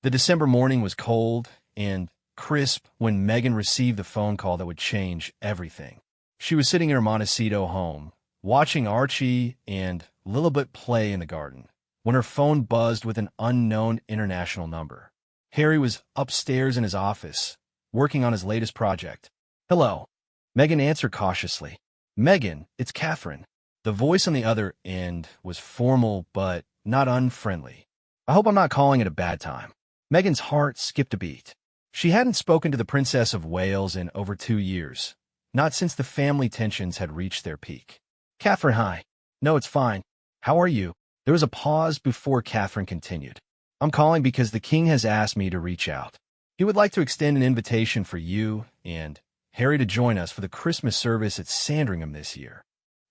The December morning was cold and crisp when Meghan received the phone call that would change everything. She was sitting in her Montecito home, watching Archie and Lilibet play in the garden, when her phone buzzed with an unknown international number. Harry was upstairs in his office, working on his latest project. "Hello." Meghan answered cautiously. "Meghan, it's Catherine." The voice on the other end was formal but not unfriendly. "I hope I'm not calling at a bad time." Meghan's heart skipped a beat. She hadn't spoken to the Princess of Wales in over 2 years, not since the family tensions had reached their peak. "Catherine, hi." "No, it's fine. How are you?" There was a pause before Catherine continued. "I'm calling because the king has asked me to reach out. He would like to extend an invitation for you and Harry to join us for the Christmas service at Sandringham this year."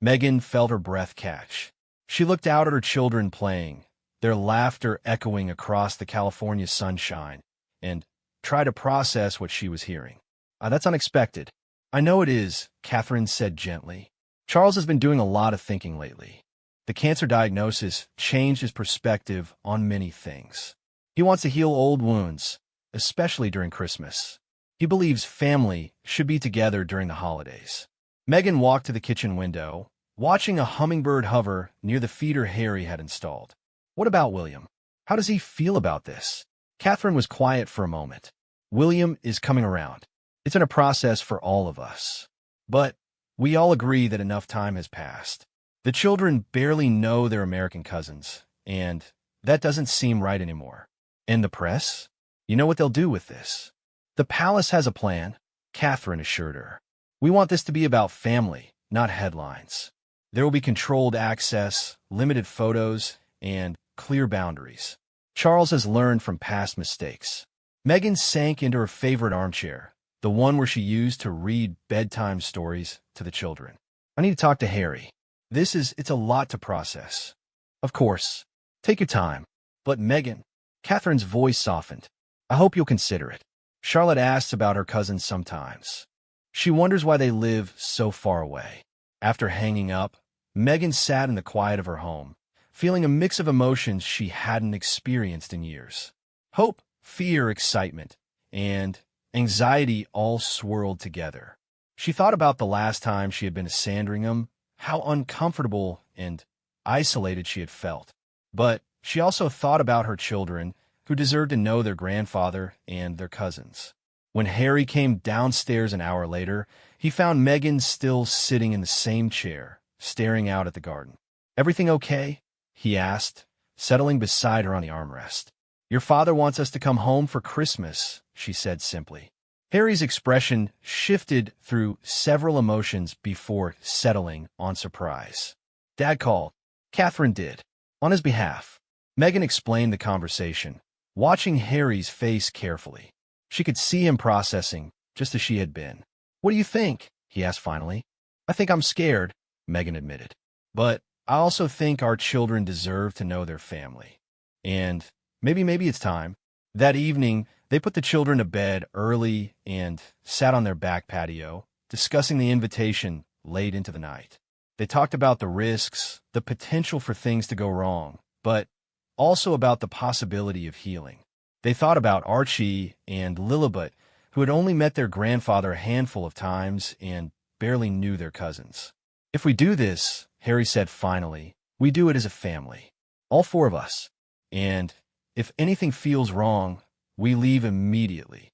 Meghan felt her breath catch. She looked out at her children playing, their laughter echoing across the California sunshine, and tried to process what she was hearing. That's unexpected." "I know it is," Catherine said gently. "Charles has been doing a lot of thinking lately. The cancer diagnosis changed his perspective on many things. He wants to heal old wounds, especially during Christmas. He believes family should be together during the holidays." Meghan walked to the kitchen window, watching a hummingbird hover near the feeder Harry had installed. "What about William? How does he feel about this?" Catherine was quiet for a moment. "William is coming around. It's in a process for all of us. But we all agree that enough time has passed. The children barely know their American cousins, and that doesn't seem right anymore. And the press? You know what they'll do with this." "The palace has a plan," Catherine assured her. "We want this to be about family, not headlines. There will be controlled access, limited photos, and clear boundaries. Charles has learned from past mistakes." Meghan sank into her favorite armchair, the one where she used to read bedtime stories to the children. "I need to talk to Harry. It's a lot to process." "Of course. Take your time." "But Meghan," Catherine's voice softened, "I hope you'll consider it. Charlotte asks about her cousins sometimes. She wonders why they live so far away." After hanging up, Meghan sat in the quiet of her home, feeling a mix of emotions she hadn't experienced in years. Hope, fear, excitement, and anxiety all swirled together. She thought about the last time she had been to Sandringham, how uncomfortable and isolated she had felt. But she also thought about her children, who deserved to know their grandfather and their cousins. When Harry came downstairs an hour later, he found Meghan still sitting in the same chair, staring out at the garden. "Everything okay?" he asked, settling beside her on the armrest. "Your father wants us to come home for Christmas," she said simply. Harry's expression shifted through several emotions before settling on surprise. "Dad called." Catherine did. "On his behalf." Meghan explained the conversation, watching Harry's face carefully. She could see him processing, just as she had been. "What do you think?" he asked finally. "I think I'm scared," Meghan admitted. "But I also think our children deserve to know their family. And maybe it's time." That evening, they put the children to bed early and sat on their back patio, discussing the invitation late into the night. They talked about the risks, the potential for things to go wrong, but also about the possibility of healing. They thought about Archie and Lilibet, who had only met their grandfather a handful of times and barely knew their cousins. "If we do this," Harry said finally, "we do it as a family. All four of us. And if anything feels wrong, we leave immediately."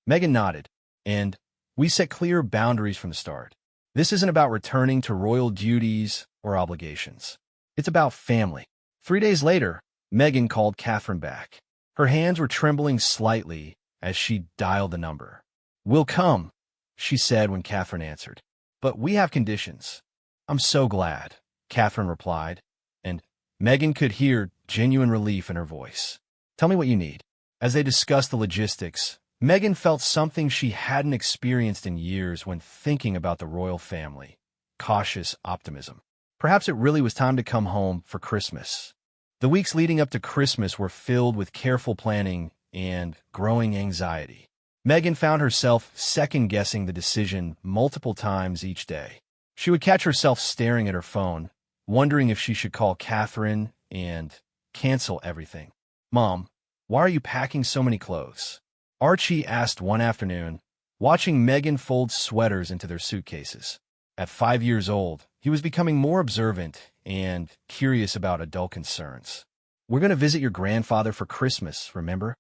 Meghan nodded, "And we set clear boundaries from the start. This isn't about returning to royal duties or obligations. It's about family." 3 days later, Meghan called Catherine back. Her hands were trembling slightly as she dialed the number. "We'll come," she said when Catherine answered. "But we have conditions." "I'm so glad," Catherine replied, and Meghan could hear genuine relief in her voice. "Tell me what you need." As they discussed the logistics, Meghan felt something she hadn't experienced in years when thinking about the royal family: cautious optimism. Perhaps it really was time to come home for Christmas. The weeks leading up to Christmas were filled with careful planning and growing anxiety. Meghan found herself second-guessing the decision multiple times each day. She would catch herself staring at her phone, wondering if she should call Catherine and cancel everything. "Mom, Why are you packing so many clothes? Archie asked one afternoon, watching Meghan fold sweaters into their suitcases. At 5 years old, he was becoming more observant and curious about adult concerns. We're going to visit your grandfather for Christmas, remember?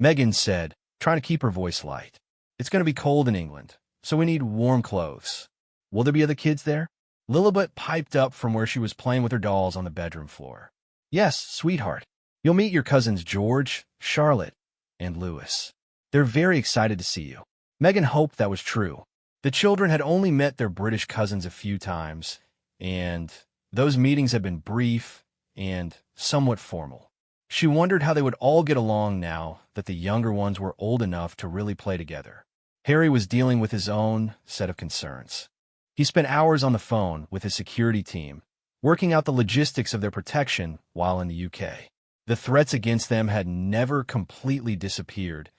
Meghan said, trying to keep her voice light. It's going to be cold in England, so we need warm clothes. Will there be other kids there? Lilibet piped up from where she was playing with her dolls on the bedroom floor. Yes, sweetheart. You'll meet your cousins George, Charlotte, and Louis. They're very excited to see you. Meghan hoped that was true. The children had only met their British cousins a few times, and those meetings had been brief and somewhat formal. She wondered how they would all get along now that the younger ones were old enough to really play together. Harry was dealing with his own set of concerns. He spent hours on the phone with his security team, working out the logistics of their protection while in the UK. The threats against them had never completely disappeared,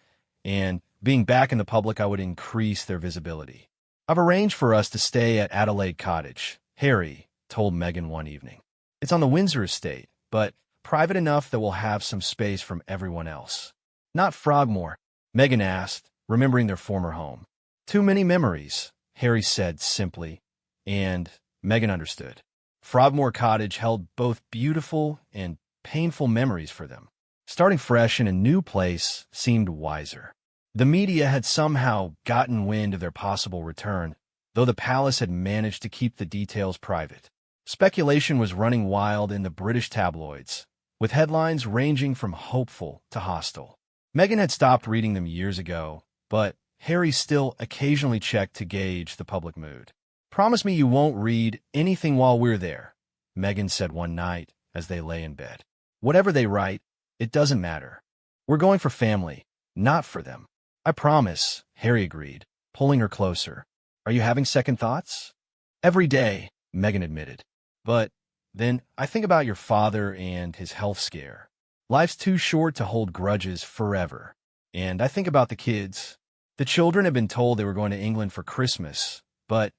and being back in the public would increase their visibility. I've arranged for us to stay at Adelaide Cottage, Harry told Meghan one evening. It's on the Windsor estate, but private enough that we'll have some space from everyone else. Not Frogmore? Meghan asked, remembering their former home. Too many memories, Harry said simply, and Meghan understood. Frogmore Cottage held both beautiful and painful memories for them. Starting fresh in a new place seemed wiser. The media had somehow gotten wind of their possible return, though the palace had managed to keep the details private. Speculation was running wild in the British tabloids, with headlines ranging from hopeful to hostile. Meghan had stopped reading them years ago, but Harry still occasionally checked to gauge the public mood. Promise me you won't read anything while we're there, Meghan said one night as they lay in bed. Whatever they write, it doesn't matter. We're going for family, not for them. I promise, Harry agreed, pulling her closer. Are you having second thoughts? Every day, Meghan admitted. But then I think about your father and his health scare. Life's too short to hold grudges forever. And I think about the kids. The children had been told they were going to England for Christmas, but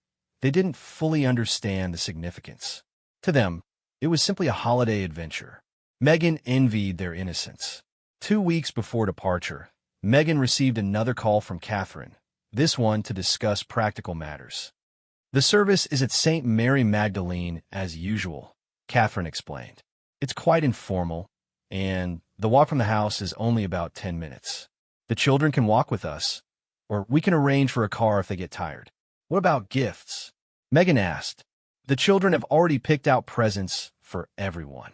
they didn't fully understand the significance. To them, it was simply a holiday adventure. Meghan envied their innocence. 2 weeks before departure, Meghan received another call from Catherine, this one to discuss practical matters. The service is at St. Mary Magdalene as usual, Catherine explained. It's quite informal, and the walk from the house is only about 10 minutes. The children can walk with us, or we can arrange for a car if they get tired. What about gifts? Meghan asked. The children have already picked out presents for everyone.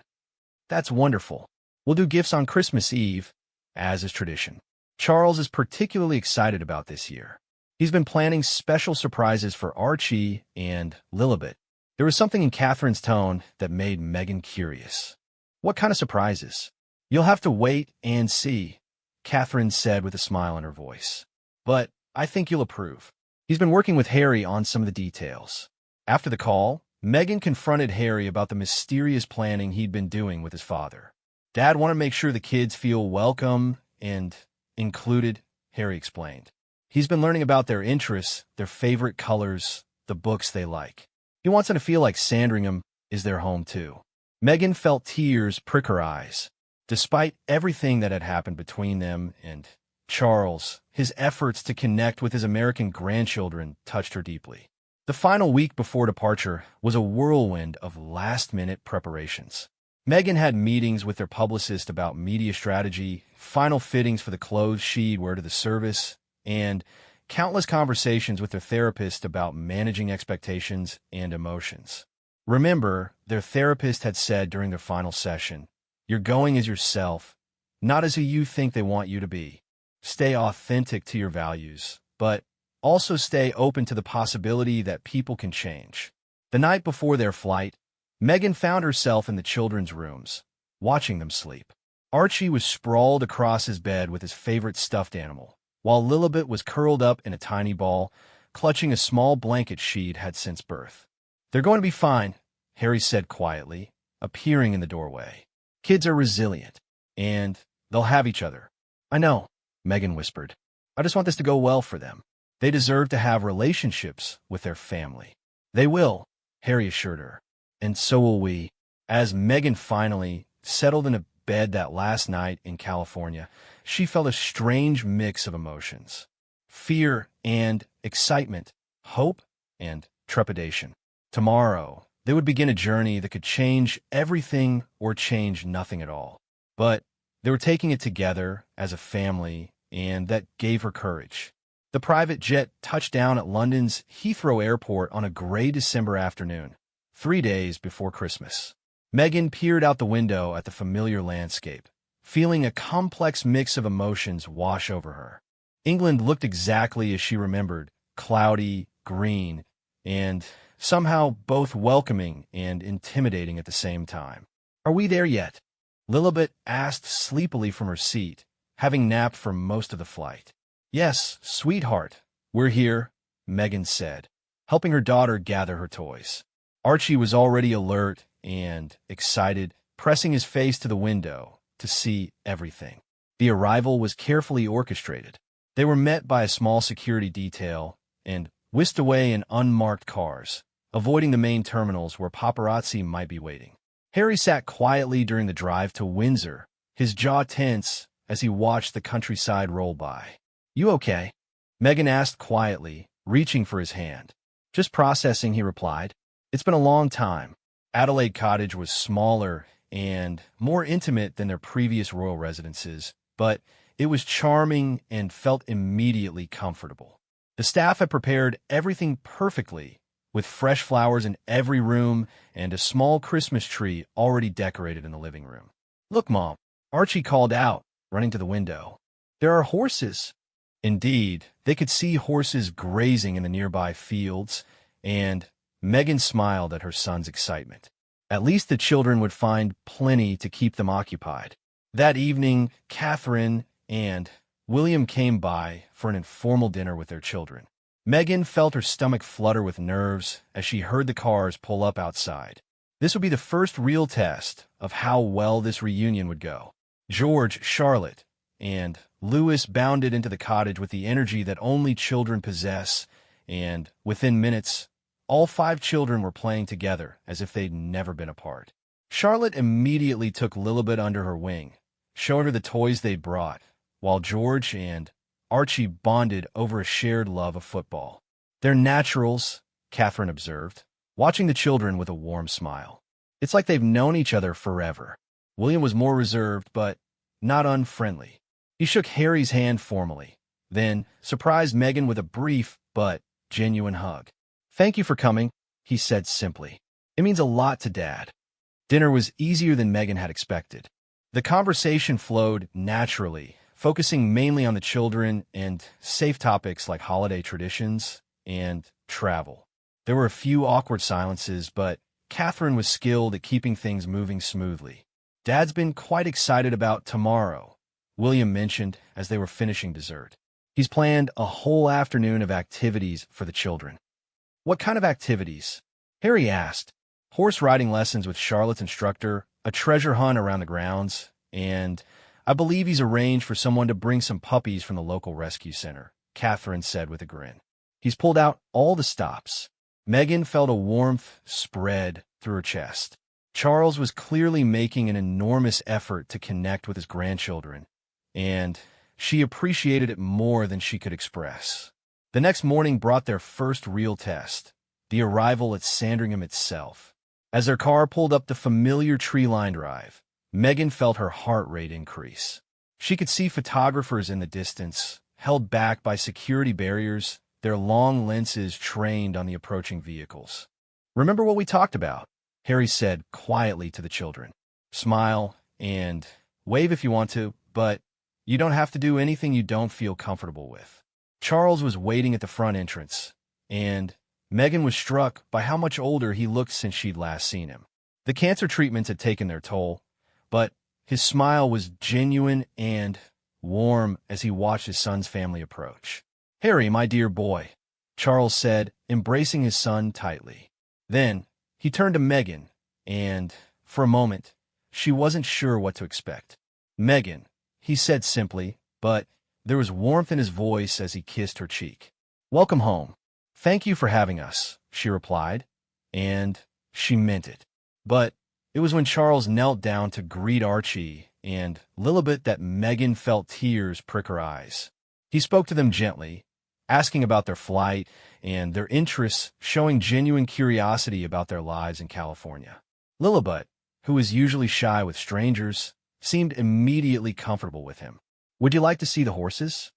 That's wonderful. We'll do gifts on Christmas Eve, as is tradition. Charles is particularly excited about this year. He's been planning special surprises for Archie and Lilibet. There was something in Catherine's tone that made Meghan curious. What kind of surprises? You'll have to wait and see, Catherine said with a smile in her voice. But I think you'll approve. He's been working with Harry on some of the details. After the call, Meghan confronted Harry about the mysterious planning he'd been doing with his father. Dad wanted to make sure the kids feel welcome and included, Harry explained. He's been learning about their interests, their favorite colors, the books they like. He wants them to feel like Sandringham is their home too. Meghan felt tears prick her eyes. Despite everything that had happened between them and Charles, his efforts to connect with his American grandchildren touched her deeply. The final week before departure was a whirlwind of last-minute preparations. Meghan had meetings with their publicist about media strategy, final fittings for the clothes she'd wear to the service, and countless conversations with their therapist about managing expectations and emotions. Remember, their therapist had said during their final session, "You're going as yourself, not as who you think they want you to be. Stay authentic to your values, but also stay open to the possibility that people can change." The night before their flight, Meghan found herself in the children's rooms, watching them sleep. Archie was sprawled across his bed with his favorite stuffed animal, while Lilibet was curled up in a tiny ball, clutching a small blanket she'd had since birth. "They're going to be fine," Harry said quietly, appearing in the doorway. "Kids are resilient, and they'll have each other." "I know," Meghan whispered. "I just want this to go well for them. They deserve to have relationships with their family." "They will," Harry assured her. "And so will we." As Meghan finally settled into bed that last night in California, she felt a strange mix of emotions: fear and excitement, hope and trepidation. Tomorrow, they would begin a journey that could change everything or change nothing at all. But they were taking it together as a family, and that gave her courage. The private jet touched down at London's Heathrow Airport on a gray December afternoon, 3 days before Christmas. Meghan peered out the window at the familiar landscape, feeling a complex mix of emotions wash over her. England looked exactly as she remembered: cloudy, green, and somehow both welcoming and intimidating at the same time. "Are we there yet?" Lilibet asked sleepily from her seat, having napped for most of the flight. "Yes, sweetheart, we're here," Meghan said, helping her daughter gather her toys. Archie was already alert and excited, pressing his face to the window to see everything. The arrival was carefully orchestrated. They were met by a small security detail and whisked away in unmarked cars, avoiding the main terminals where paparazzi might be waiting. Harry sat quietly during the drive to Windsor, his jaw tense as he watched the countryside roll by. "You okay?" Meghan asked quietly, reaching for his hand. "Just processing," he replied. "It's been a long time." Adelaide Cottage was smaller and more intimate than their previous royal residences, but it was charming and felt immediately comfortable. The staff had prepared everything perfectly, with fresh flowers in every room and a small Christmas tree already decorated in the living room. "Look, Mom," Archie called out, running to the window. "There are horses." Indeed, they could see horses grazing in the nearby fields, and Meghan smiled at her son's excitement. At least the children would find plenty to keep them occupied. That evening, Catherine and William came by for an informal dinner with their children. Meghan felt her stomach flutter with nerves as she heard the cars pull up outside. This would be the first real test of how well this reunion would go. George, Charlotte, and Louis bounded into the cottage with the energy that only children possess, and within minutes, all 5 children were playing together as if they'd never been apart. Charlotte immediately took Lilibet under her wing, showing her the toys they'd brought, while George and Archie bonded over a shared love of football. "They're naturals," Catherine observed, watching the children with a warm smile. "It's like they've known each other forever." William was more reserved, but not unfriendly. He shook Harry's hand formally, then surprised Meghan with a brief but genuine hug. "Thank you for coming," he said simply. "It means a lot to Dad." Dinner was easier than Meghan had expected. The conversation flowed naturally, focusing mainly on the children and safe topics like holiday traditions and travel. There were a few awkward silences, but Catherine was skilled at keeping things moving smoothly. "Dad's been quite excited about tomorrow," William mentioned as they were finishing dessert. "He's planned a whole afternoon of activities for the children." "What kind of activities?" Harry asked. "Horse riding lessons with Charlotte's instructor, a treasure hunt around the grounds, and I believe he's arranged for someone to bring some puppies from the local rescue center," Catherine said with a grin. "He's pulled out all the stops." Meghan felt a warmth spread through her chest. Charles was clearly making an enormous effort to connect with his grandchildren, and she appreciated it more than she could express. The next morning brought their first real test, the arrival at Sandringham itself. As their car pulled up the familiar tree-lined drive, Meghan felt her heart rate increase. She could see photographers in the distance, held back by security barriers, their long lenses trained on the approaching vehicles. "Remember what we talked about?" Harry said quietly to the children. "Smile and wave if you want to, but you don't have to do anything you don't feel comfortable with." Charles was waiting at the front entrance, and Meghan was struck by how much older he looked since she'd last seen him. The cancer treatments had taken their toll, but his smile was genuine and warm as he watched his son's family approach. "Harry, my dear boy," Charles said, embracing his son tightly. Then he turned to Meghan, and for a moment, she wasn't sure what to expect. "Meghan," he said simply, but there was warmth in his voice as he kissed her cheek. "Welcome home. Thank you for having us," she replied, and she meant it. But it was when Charles knelt down to greet Archie and Lilibet that Meghan felt tears prick her eyes. He spoke to them gently, asking about their flight and their interests, showing genuine curiosity about their lives in California. Lilibet, who was usually shy with strangers, seemed immediately comfortable with him. "Would you like to see the horses?"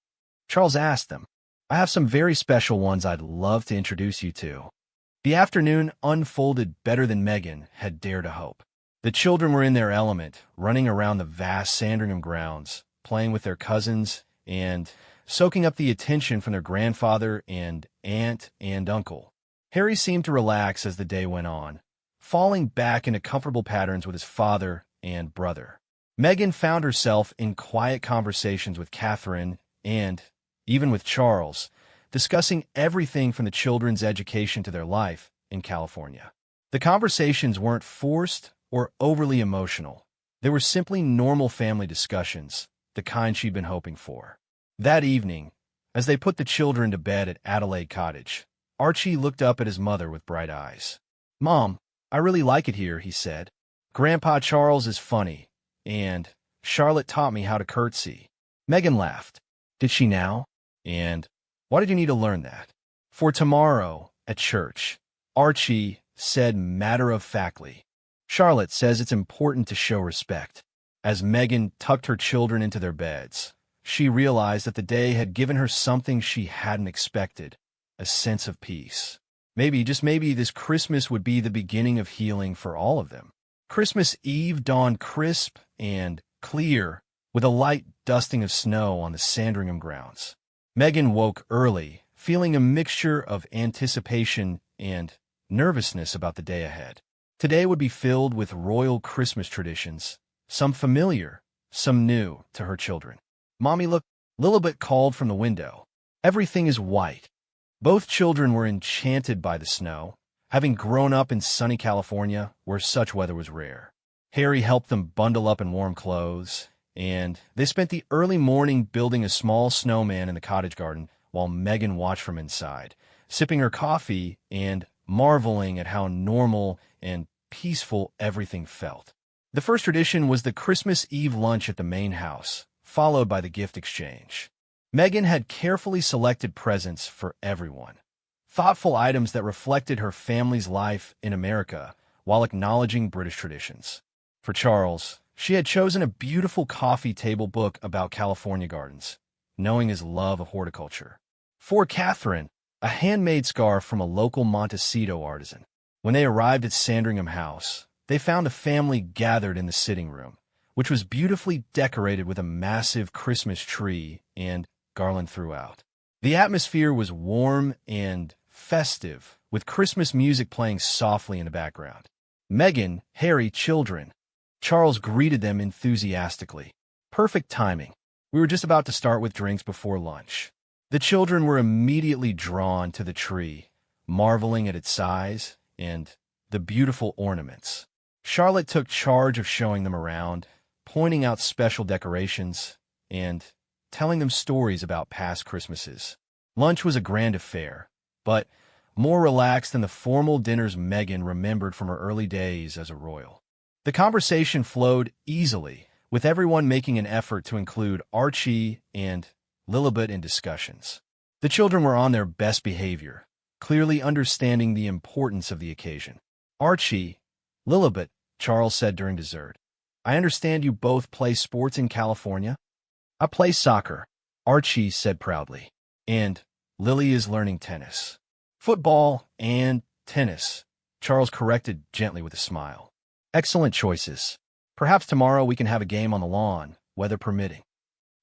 Charles asked them. "I have some very special ones I'd love to introduce you to." The afternoon unfolded better than Meghan had dared to hope. The children were in their element, running around the vast Sandringham grounds, playing with their cousins, and soaking up the attention from their grandfather and aunt and uncle. Harry seemed to relax as the day went on, falling back into comfortable patterns with his father and brother. Meghan found herself in quiet conversations with Catherine and, even with Charles, discussing everything from the children's education to their life in California. The conversations weren't forced or overly emotional. They were simply normal family discussions, the kind she'd been hoping for. That evening, as they put the children to bed at Adelaide Cottage, Archie looked up at his mother with bright eyes. "Mom, I really like it here," he said. "Grandpa Charles is funny, and Charlotte taught me how to curtsy." Meghan laughed. "Did she now? And why did you need to learn that?" "For tomorrow, at church," Archie said matter-of-factly. "Charlotte says it's important to show respect." As Meghan tucked her children into their beds, she realized that the day had given her something she hadn't expected, a sense of peace. Maybe, just maybe, this Christmas would be the beginning of healing for all of them. Christmas Eve dawned crisp and clear, with a light dusting of snow on the Sandringham grounds. Meghan woke early, feeling a mixture of anticipation and nervousness about the day ahead. Today would be filled with royal Christmas traditions, some familiar, some new to her children. "Mommy, look," Lilibet called from the window. "Everything is white." Both children were enchanted by the snow, having grown up in sunny California where such weather was rare. Harry helped them bundle up in warm clothes, and they spent the early morning building a small snowman in the cottage garden while Meghan watched from inside, sipping her coffee and marveling at how normal and peaceful everything felt. The first tradition was the Christmas Eve lunch at the main house, followed by the gift exchange. Meghan had carefully selected presents for everyone, thoughtful items that reflected her family's life in America while acknowledging British traditions. For Charles, she had chosen a beautiful coffee table book about California gardens, knowing his love of horticulture. For Catherine, a handmade scarf from a local Montecito artisan. When they arrived at Sandringham House, they found the family gathered in the sitting room, which was beautifully decorated with a massive Christmas tree and garland throughout. The atmosphere was warm and festive, with Christmas music playing softly in the background. Meghan, Harry, children. Charles greeted them enthusiastically. "Perfect timing. We were just about to start with drinks before lunch." The children were immediately drawn to the tree, marveling at its size and the beautiful ornaments. Charlotte took charge of showing them around, pointing out special decorations, and telling them stories about past Christmases. Lunch was a grand affair, but more relaxed than the formal dinners Meghan remembered from her early days as a royal. The conversation flowed easily, with everyone making an effort to include Archie and Lilibet in discussions. The children were on their best behavior, clearly understanding the importance of the occasion. "Archie, Lilibet," Charles said during dessert, "I understand you both play sports in California?" "I play soccer," Archie said proudly, "and Lily is learning tennis." "Football and tennis," Charles corrected gently with a smile. "Excellent choices. Perhaps tomorrow we can have a game on the lawn, weather permitting."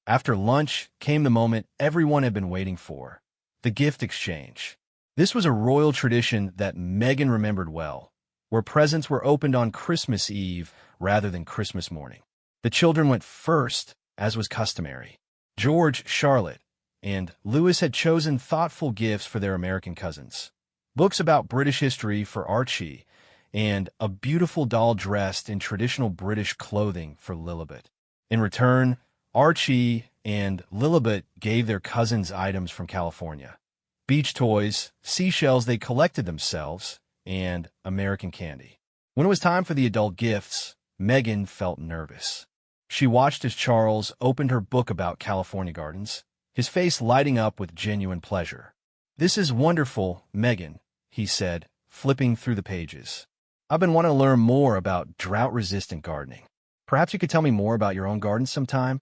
After lunch came the moment everyone had been waiting for, the gift exchange. This was a royal tradition that Meghan remembered well, where presents were opened on Christmas Eve rather than Christmas morning. The children went first, as was customary. George, Charlotte, and Louis had chosen thoughtful gifts for their American cousins. Books about British history for Archie, and a beautiful doll dressed in traditional British clothing for Lilibet. In return, Archie and Lilibet gave their cousins items from California: beach toys, seashells they collected themselves, and American candy. When it was time for the adult gifts, Meghan felt nervous. She watched as Charles opened her book about California gardens, his face lighting up with genuine pleasure. "This is wonderful, Meghan," he said, flipping through the pages. "I've been wanting to learn more about drought-resistant gardening. Perhaps you could tell me more about your own garden sometime?"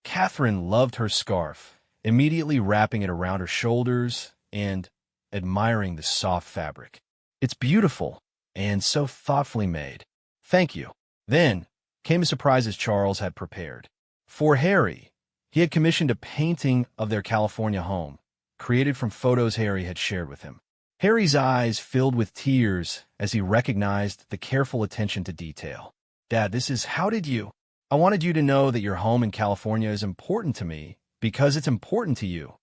Catherine loved her scarf, immediately wrapping it around her shoulders and admiring the soft fabric. "It's beautiful and so thoughtfully made. Thank you." Then came a surprise as Charles had prepared. For Harry, he had commissioned a painting of their California home, created from photos Harry had shared with him. Harry's eyes filled with tears as he recognized the careful attention to detail. "Dad, how did you? I wanted you to know that your home in California is important to me because it's important to you,"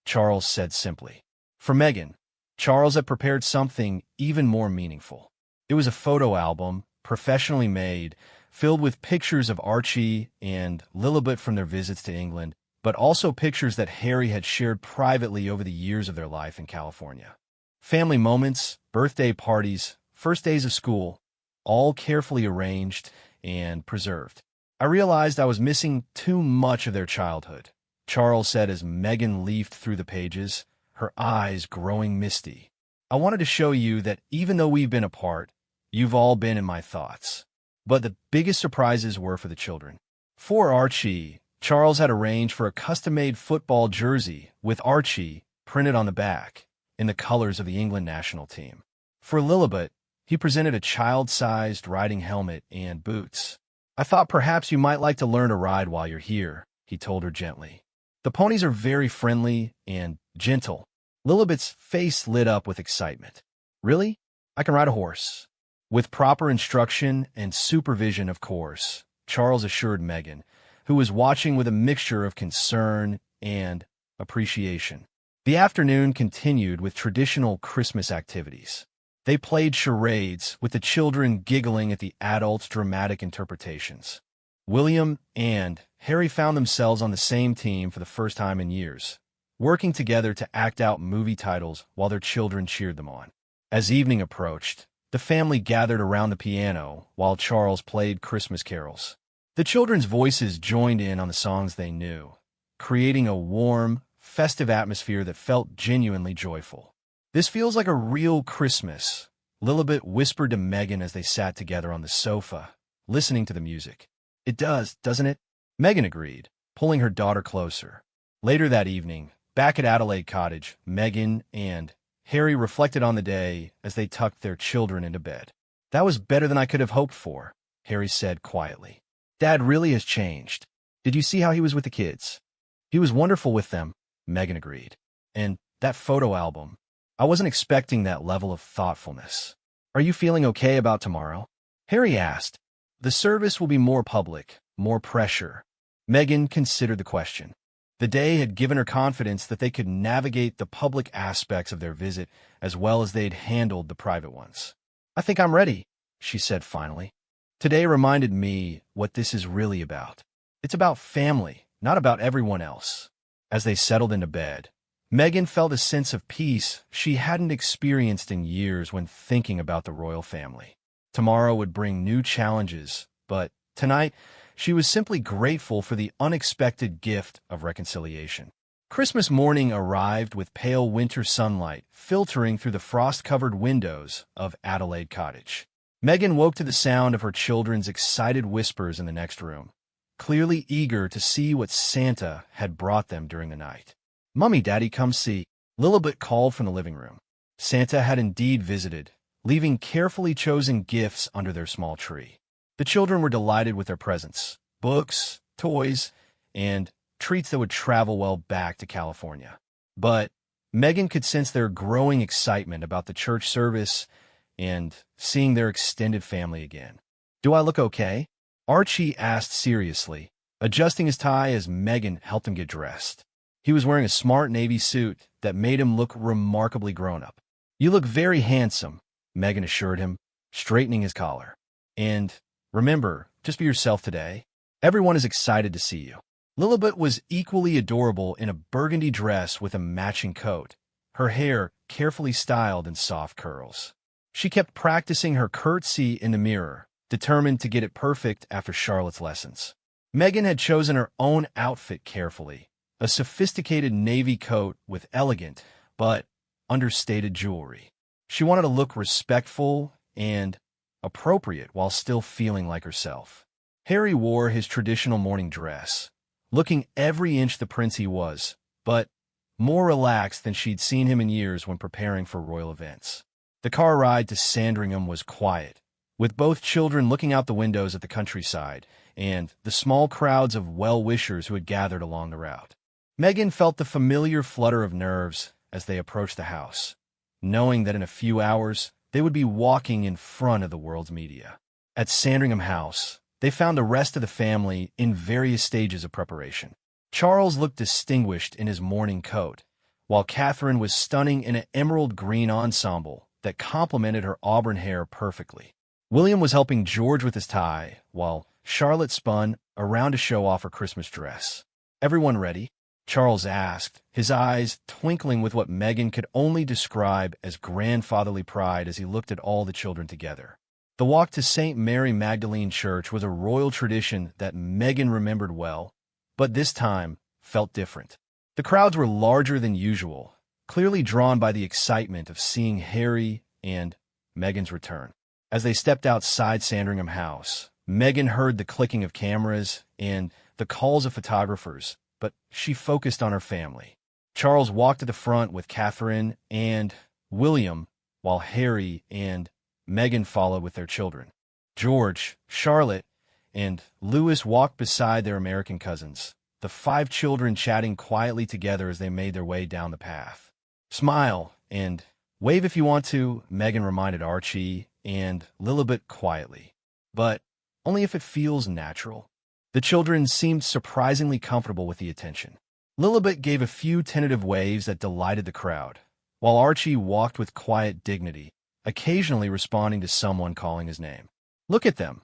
Charles said simply. For Meghan, Charles had prepared something even more meaningful. It was a photo album, professionally made, filled with pictures of Archie and Lilibet from their visits to England, but also pictures that Harry had shared privately over the years of their life in California. Family moments, birthday parties, first days of school, all carefully arranged and preserved. "I realized I was missing too much of their childhood," Charles said as Meghan leafed through the pages, her eyes growing misty. "I wanted to show you that even though we've been apart, you've all been in my thoughts." But the biggest surprises were for the children. For Archie, Charles had arranged for a custom-made football jersey with Archie printed on the back in the colors of the England national team. For Lilibet, he presented a child-sized riding helmet and boots. "I thought perhaps you might like to learn to ride while you're here," he told her gently. "The ponies are very friendly and gentle." Lilibet's face lit up with excitement. "Really? I can ride a horse." With proper instruction and supervision, of course, Charles assured Meghan, who was watching with a mixture of concern and appreciation. The afternoon continued with traditional Christmas activities. They played charades, with the children giggling at the adults' dramatic interpretations. William and Harry found themselves on the same team for the first time in years, working together to act out movie titles while their children cheered them on. As evening approached, the family gathered around the piano while Charles played Christmas carols. The children's voices joined in on the songs they knew, creating a warm, festive atmosphere that felt genuinely joyful. "This feels like a real Christmas," Lilibet whispered to Meghan as they sat together on the sofa, listening to the music. "It does, doesn't it?" Meghan agreed, pulling her daughter closer. Later that evening, back at Adelaide Cottage, Meghan and Harry reflected on the day as they tucked their children into bed. "That was better than I could have hoped for," Harry said quietly. "Dad really has changed. Did you see how he was with the kids?" "He was wonderful with them," Meghan agreed. "And that photo album. I wasn't expecting that level of thoughtfulness." "Are you feeling okay about tomorrow?" Harry asked. "The service will be more public, more pressure." Meghan considered the question. The day had given her confidence that they could navigate the public aspects of their visit as well as they'd handled the private ones. "I think I'm ready," she said finally. "Today reminded me what this is really about. It's about family, not about everyone else." As they settled into bed, Meghan felt a sense of peace she hadn't experienced in years when thinking about the royal family. Tomorrow would bring new challenges, but tonight, she was simply grateful for the unexpected gift of reconciliation. Christmas morning arrived with pale winter sunlight filtering through the frost-covered windows of Adelaide Cottage. Meghan woke to the sound of her children's excited whispers in the next room, clearly eager to see what Santa had brought them during the night. "Mummy, Daddy, come see," Lilibet called from the living room. Santa had indeed visited, leaving carefully chosen gifts under their small tree. The children were delighted with their presents, books, toys, and treats that would travel well back to California. But Meghan could sense their growing excitement about the church service and seeing their extended family again. "Do I look okay?" Archie asked seriously, adjusting his tie as Meghan helped him get dressed. He was wearing a smart navy suit that made him look remarkably grown-up. "You look very handsome," Meghan assured him, straightening his collar. "And remember, just be yourself today. Everyone is excited to see you." Lilibet was equally adorable in a burgundy dress with a matching coat, her hair carefully styled in soft curls. She kept practicing her curtsy in the mirror, determined to get it perfect after Charlotte's lessons. Meghan had chosen her own outfit carefully, a sophisticated navy coat with elegant but understated jewelry. She wanted to look respectful and appropriate while still feeling like herself. Harry wore his traditional morning dress, looking every inch the prince he was, but more relaxed than she'd seen him in years when preparing for royal events. The car ride to Sandringham was quiet, with both children looking out the windows at the countryside and the small crowds of well-wishers who had gathered along the route. Meghan felt the familiar flutter of nerves as they approached the house, knowing that in a few hours they would be walking in front of the world's media. At Sandringham House, they found the rest of the family in various stages of preparation. Charles looked distinguished in his morning coat, while Catherine was stunning in an emerald green ensemble that complemented her auburn hair perfectly. William was helping George with his tie, while Charlotte spun around to show off her Christmas dress. "Everyone ready?" Charles asked, his eyes twinkling with what Meghan could only describe as grandfatherly pride as he looked at all the children together. The walk to St. Mary Magdalene Church was a royal tradition that Meghan remembered well, but this time felt different. The crowds were larger than usual, clearly drawn by the excitement of seeing Harry and Meghan's return. As they stepped outside Sandringham House, Meghan heard the clicking of cameras and the calls of photographers, but she focused on her family. Charles walked to the front with Catherine and William, while Harry and Meghan followed with their children. George, Charlotte, and Louis walked beside their American cousins, the 5 children chatting quietly together as they made their way down the path. "Smile and wave if you want to," Meghan reminded Archie and Lilibet quietly, "but only if it feels natural." The children seemed surprisingly comfortable with the attention. Lilibet gave a few tentative waves that delighted the crowd, while Archie walked with quiet dignity, occasionally responding to someone calling his name. "Look at them,"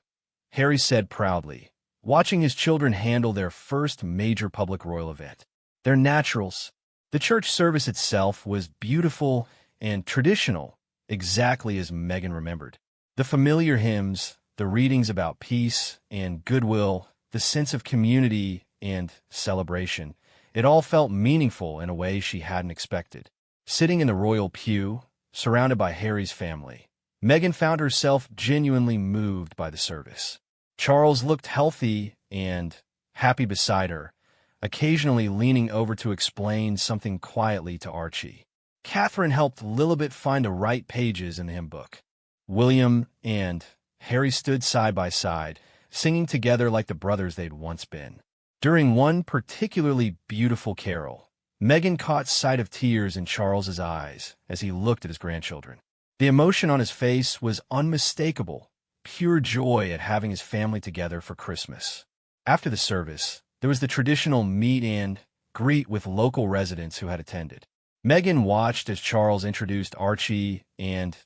Harry said proudly, watching his children handle their first major public royal event. "They're naturals." The church service itself was beautiful and traditional, exactly as Meghan remembered. The familiar hymns, the readings about peace and goodwill, the sense of community and celebration, it all felt meaningful in a way she hadn't expected. Sitting in the royal pew, surrounded by Harry's family, Meghan found herself genuinely moved by the service. Charles looked healthy and happy beside her, occasionally leaning over to explain something quietly to Archie. Catherine helped Lilibet find the right pages in the hymn book. William and Harry stood side by side, singing together like the brothers they'd once been. During one particularly beautiful carol, Meghan caught sight of tears in Charles's eyes as he looked at his grandchildren. The emotion on his face was unmistakable, pure joy at having his family together for Christmas. After the service, there was the traditional meet and greet with local residents who had attended. Meghan watched as Charles introduced Archie and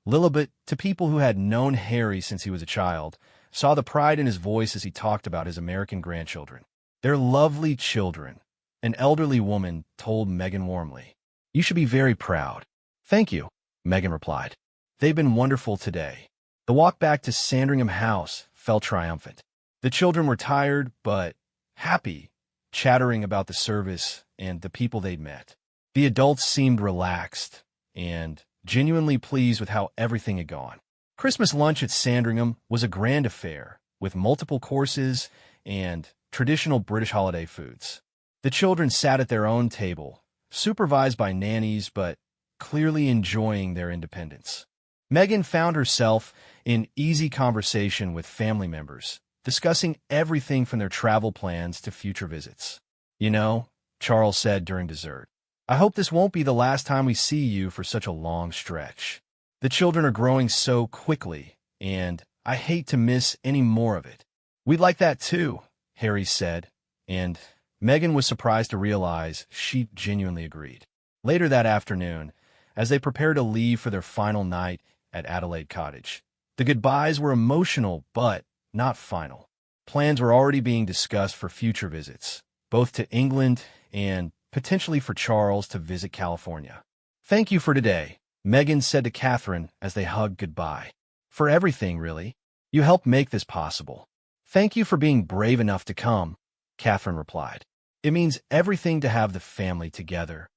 Lilibet to people who had known Harry since he was a child, saw the pride in his voice as he talked about his American grandchildren. "They're lovely children," an elderly woman told Meghan warmly. "You should be very proud." "Thank you," Meghan replied. "They've been wonderful today." The walk back to Sandringham House felt triumphant. The children were tired, but happy, chattering about the service and the people they'd met. The adults seemed relaxed and genuinely pleased with how everything had gone. Christmas lunch at Sandringham was a grand affair, with multiple courses and traditional British holiday foods. The children sat at their own table, supervised by nannies but clearly enjoying their independence. Meghan found herself in easy conversation with family members, discussing everything from their travel plans to future visits. "You know," Charles said during dessert, "I hope this won't be the last time we see you for such a long stretch. The children are growing so quickly, and I hate to miss any more of it." "We'd like that too," Harry said, and Meghan was surprised to realize she genuinely agreed. Later that afternoon, as they prepared to leave for their final night at Adelaide Cottage, the goodbyes were emotional but not final. Plans were already being discussed for future visits, both to England and potentially for Charles to visit California. "Thank you for today," Meghan said to Catherine as they hugged goodbye. "For everything, really. You helped make this possible." "Thank you for being brave enough to come," Catherine replied. "It means everything to have the family together."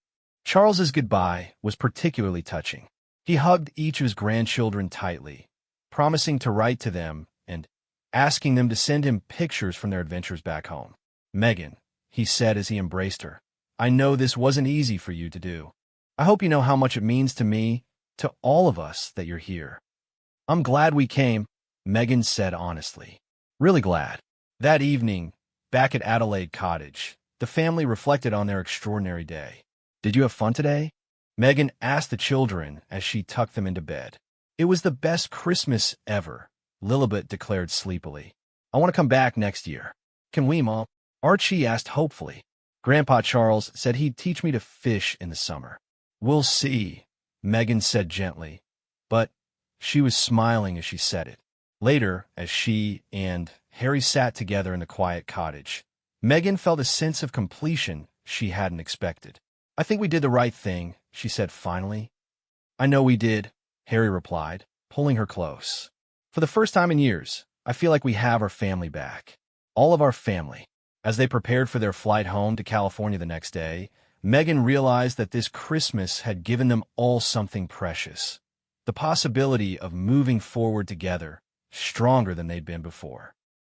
Charles's goodbye was particularly touching. He hugged each of his grandchildren tightly, promising to write to them and asking them to send him pictures from their adventures back home. "Meghan," he said as he embraced her, "I know this wasn't easy for you to do. I hope you know how much it means to me, to all of us, that you're here." "I'm glad we came," Meghan said honestly. "Really glad." That evening, back at Adelaide Cottage, the family reflected on their extraordinary day. "Did you have fun today?" Meghan asked the children as she tucked them into bed. "It was the best Christmas ever," Lilibet declared sleepily. "I want to come back next year." "Can we, Mom?" Archie asked hopefully. "Grandpa Charles said he'd teach me to fish in the summer." "We'll see," Meghan said gently, but she was smiling as she said it. Later, as she and Harry sat together in the quiet cottage, Meghan felt a sense of completion she hadn't expected. "I think we did the right thing," she said finally. "I know we did," Harry replied, pulling her close. "For the first time in years, I feel like we have our family back. All of our family." As they prepared for their flight home to California the next day, Meghan realized that this Christmas had given them all something precious. The possibility of moving forward together, stronger than they'd been before.